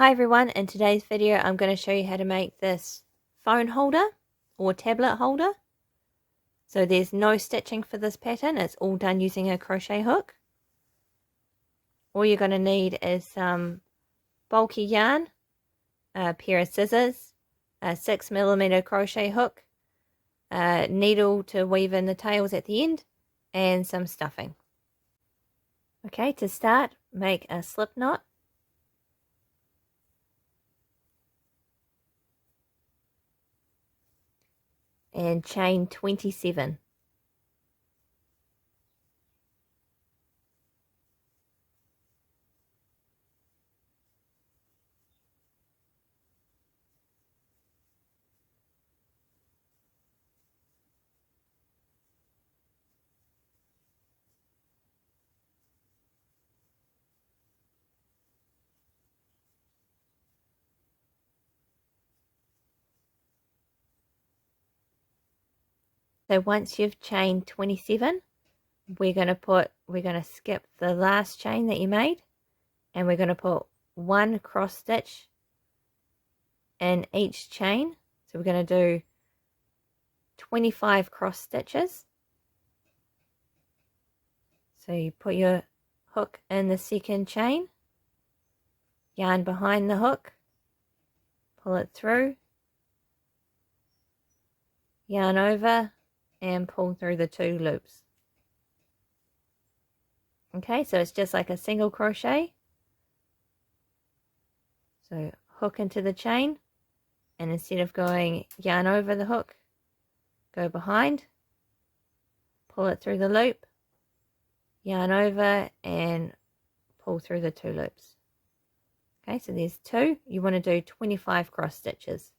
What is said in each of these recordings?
Hi everyone, in today's video I'm going to show you how to make this phone holder or tablet holder. So there's no stitching for this pattern, it's all done using a crochet hook. All you're going to need is some bulky yarn, a pair of scissors, a 6mm crochet hook, a needle to weave in the tails at the end, and some stuffing. Okay, to start, make a slip knot. And chain 27. So once you've chained 27, we're going to skip the last chain that you made, and we're going to put one cross stitch in each chain. So we're going to do 25 cross stitches. So you put your hook in the second chain, yarn behind the hook, pull it through, yarn over, and pull through the 2 loops. Okay, so it's just like a single crochet. So hook into the chain, and instead of going yarn over the hook, go behind, pull it through the loop, yarn over, and pull through the 2 loops. Okay, so there's 2. You want to do 25 cross stitches.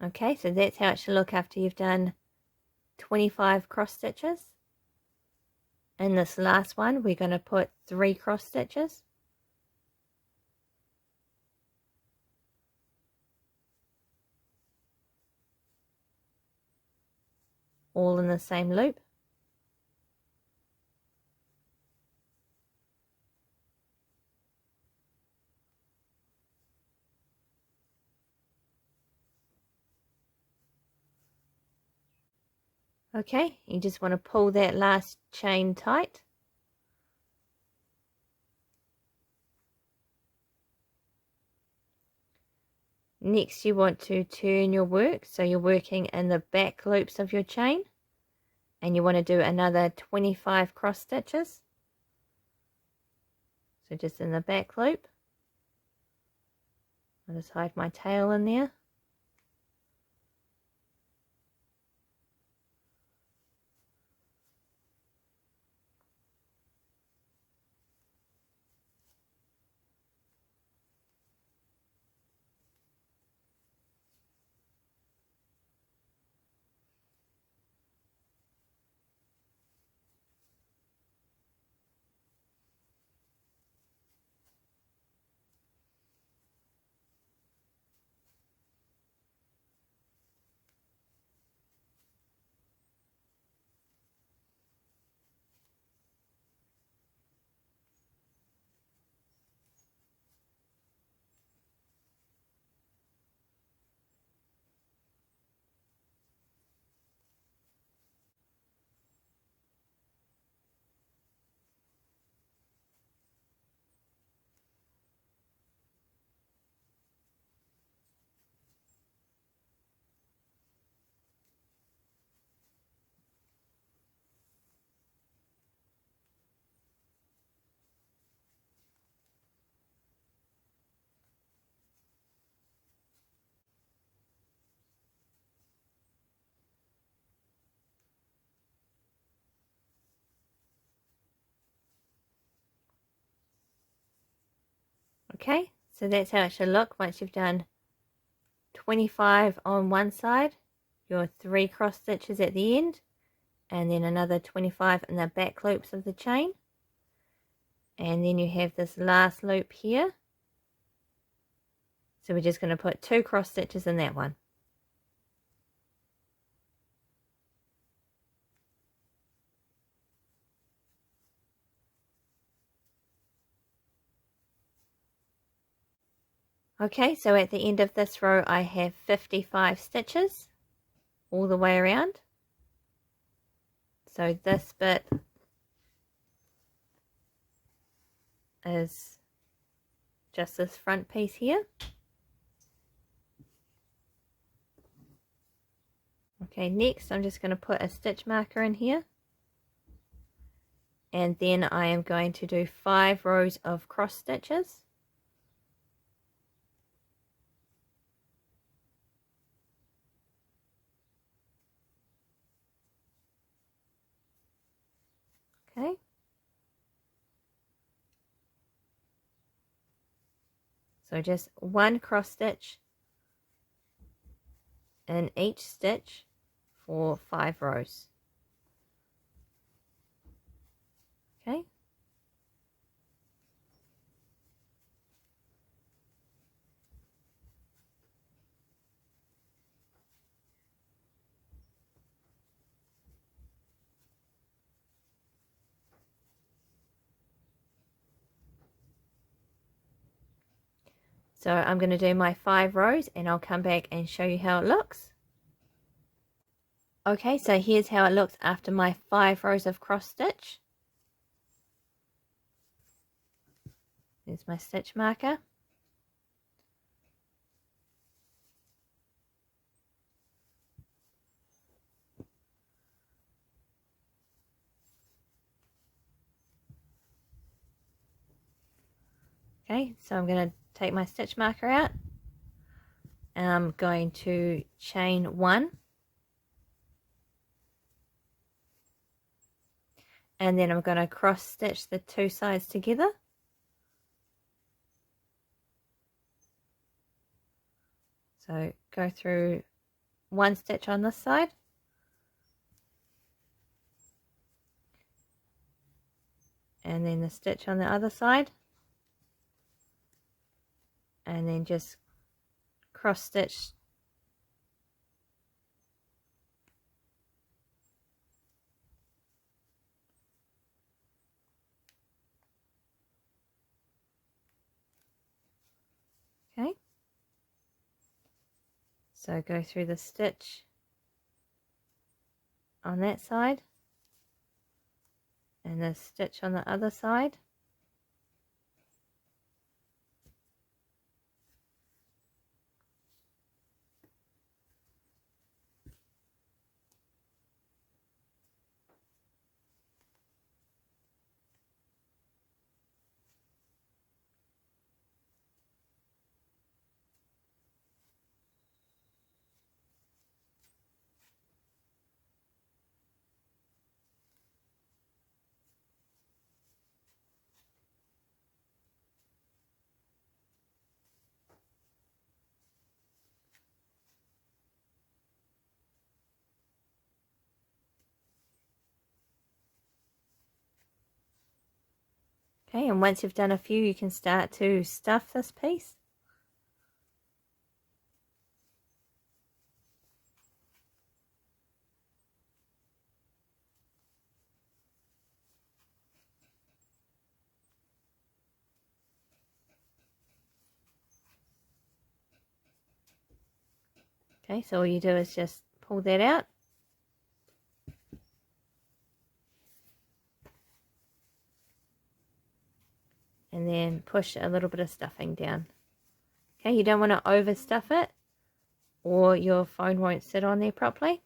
Okay, so that's how it should look after you've done 25 cross stitches. In this last one, we're going to put 3 cross stitches. All in the same loop. Okay, you just want to pull that last chain tight. Next, you want to turn your work, so you're working in the back loops of your chain, and you want to do another 25 cross stitches. So just in the back loop. I'll just hide my tail in there. Okay, so that's how it should look once you've done 25 on one side, your 3 cross stitches at the end, and then another 25 in the back loops of the chain, and then you have this last loop here. So we're just going to put 2 cross stitches in that one. Okay, so at the end of this row I have 55 stitches all the way around. So this bit is just this front piece here. Okay, next I'm just going to put a stitch marker in here, and then I am going to do 5 rows of cross stitches. Okay. So just 1 cross stitch in each stitch for 5 rows. Okay. So I'm going to do my 5 rows and I'll come back and show you how it looks. Okay, so here's how it looks after my 5 rows of cross stitch. There's my stitch marker. Okay, so I'm going to take my stitch marker out and I'm going to chain 1, and then I'm going to cross stitch the 2 sides together. So go through 1 stitch on this side, and then the stitch on the other side, and then just cross stitch okay. So go through the stitch on that side and the stitch on the other side. Okay, and once you've done a few, you can start to stuff this piece. Okay, so all you do is just pull that out. And then push a little bit of stuffing down. Okay, you don't want to overstuff it or your phone won't sit on there properly.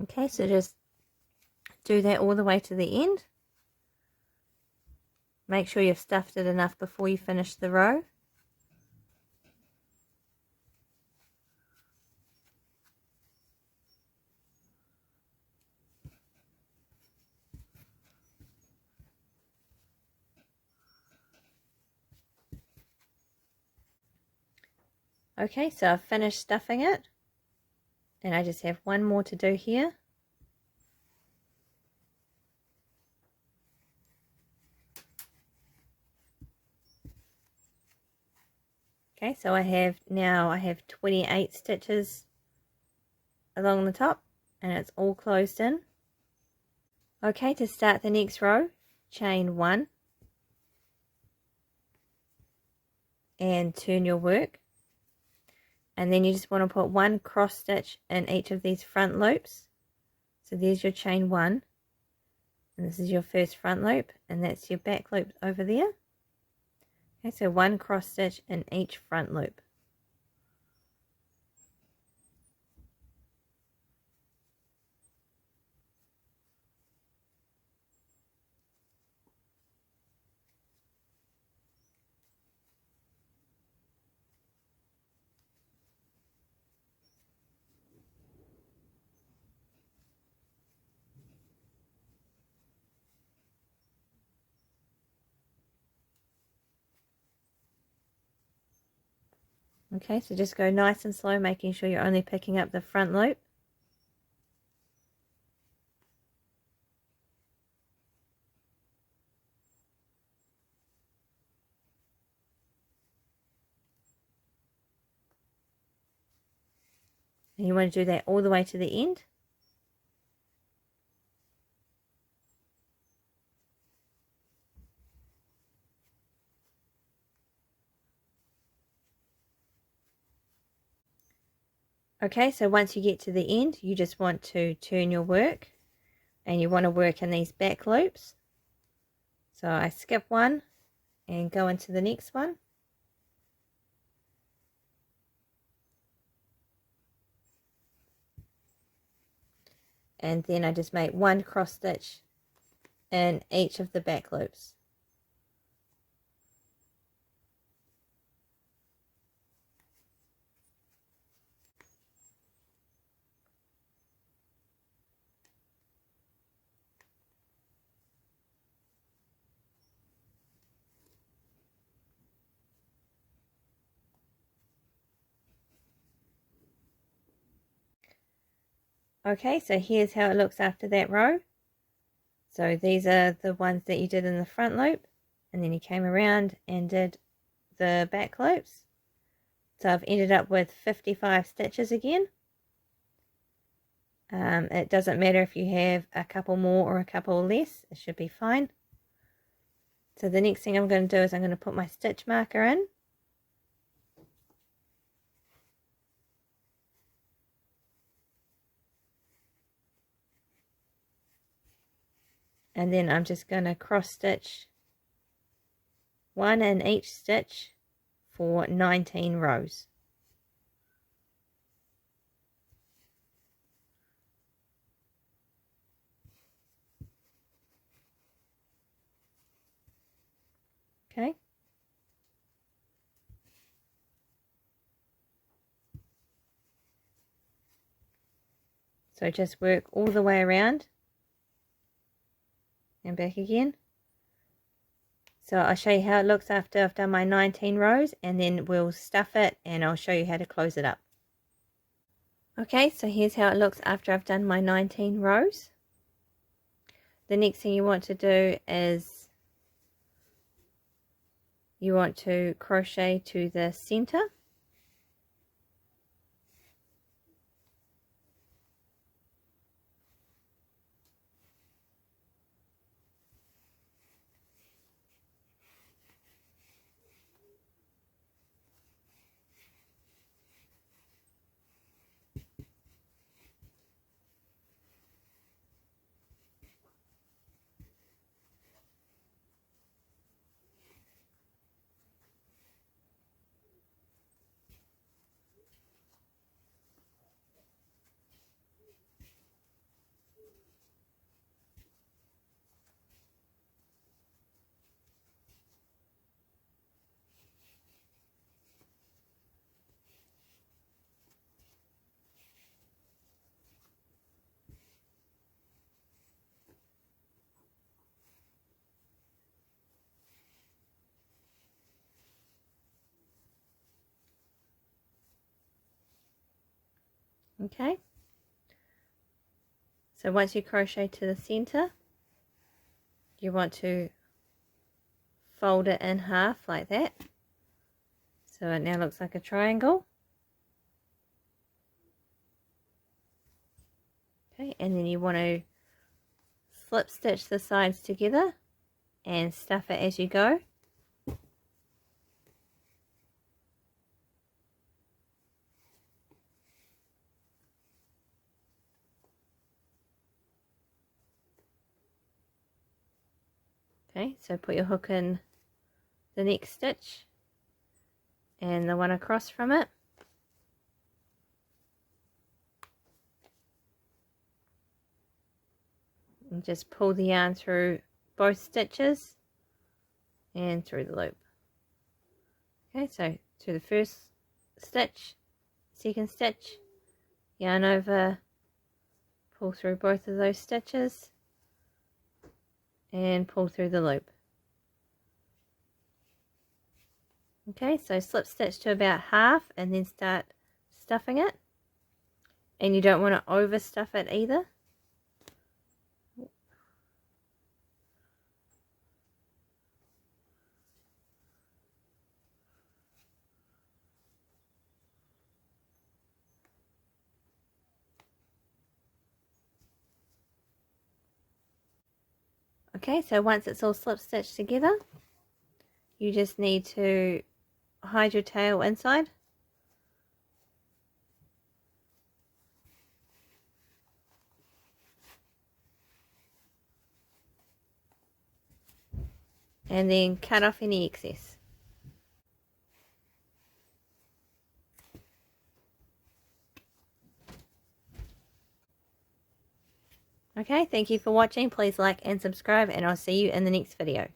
Okay, so just do that all the way to the end. Make sure you've stuffed it enough before you finish the row. Okay, so I've finished stuffing it, and I just have one more to do here. Okay, so I have 28 stitches along the top, and it's all closed in. Okay, to start the next row, chain 1 and turn your work, and then you just want to put one cross stitch in each of these front loops. So there's your chain 1, and this is your first front loop, and that's your back loop over there. Okay, so one cross stitch in each front loop. Okay, so just go nice and slow, making sure you're only picking up the front loop. And you want to do that all the way to the end. Okay, so once you get to the end, you just want to turn your work, and you want to work in these back loops. So I skip one and go into the next one. And then I just make one cross stitch in each of the back loops. Okay, so here's how it looks after that row. So these are the ones that you did in the front loop, and then you came around and did the back loops. So I've ended up with 55 stitches again. It doesn't matter if you have a couple more or a couple less, it should be fine. So the next thing I'm going to do is I'm going to put my stitch marker in. And then I'm just going to cross stitch one in each stitch for 19 rows. Okay. So just work all the way around and back again. So I'll show you how it looks after I've done my 19 rows, and then we'll stuff it and I'll show you how to close it up. Okay, so here's how it looks after I've done my 19 rows. The next thing you want to do is you want to crochet to the center. Okay, so once you crochet to the center, you want to fold it in half like that, so it now looks like a triangle. Okay, and then you want to slip stitch the sides together and stuff it as you go. Okay, so put your hook in the next stitch and the one across from it. And just pull the yarn through both stitches and through the loop. Okay, so through the first stitch, second stitch, yarn over, pull through both of those stitches and pull through the loop. Okay, so slip stitch to about half and then start stuffing it, and you don't want to overstuff it either. Okay, so once it's all slip stitched together, you just need to hide your tail inside. And then cut off any excess. Okay, thank you for watching. Please like and subscribe, and I'll see you in the next video.